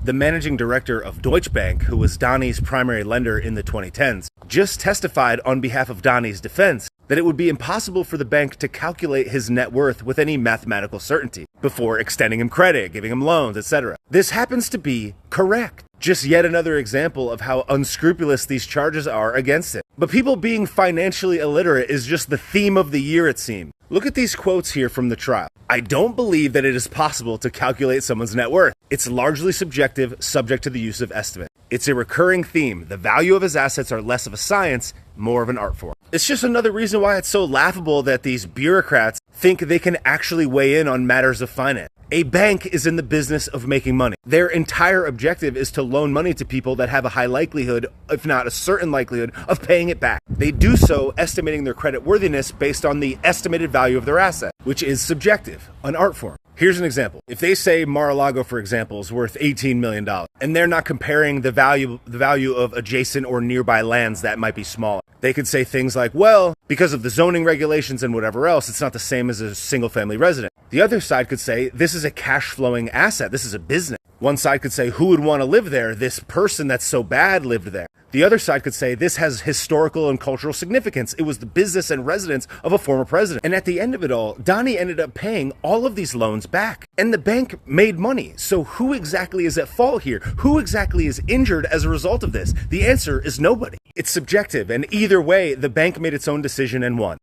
the managing director of Deutsche Bank, who was Donnie's primary lender in the 2010s, just testified on behalf of Donnie's defense that it would be impossible for the bank to calculate his net worth with any mathematical certainty before extending him credit, giving him loans, etc. This happens to be correct. Just yet another example of how unscrupulous these charges are against it. But people being financially illiterate is just the theme of the year, it seems. Look at these quotes here from the trial. I don't believe that it is possible to calculate someone's net worth. It's largely subjective, subject to the use of estimate. It's a recurring theme. The value of his assets are less of a science, more of an art form. It's just another reason why it's so laughable that these bureaucrats think they can actually weigh in on matters of finance. A bank is in the business of making money. Their entire objective is to loan money to people that have a high likelihood, if not a certain likelihood, of paying it back. They do so estimating their credit worthiness based on the estimated value of their asset, which is subjective, an art form. Here's an example. If they say Mar-a-Lago, for example, is worth $18 million, and they're not comparing the value of adjacent or nearby lands that might be smaller, they could say things like, well, because of the zoning regulations and whatever else, it's not the same as a single-family resident. The other side could say, this is a cash-flowing asset. This is a business. One side could say, who would want to live there? This person that's so bad lived there. The other side could say, this has historical and cultural significance. It was the business and residence of a former president. And at the end of it all, Donnie ended up paying all of these loans back. And the bank made money. So who exactly is at fault here? Who exactly is injured as a result of this? The answer is nobody. It's subjective. And either way, the bank made its own decision and won.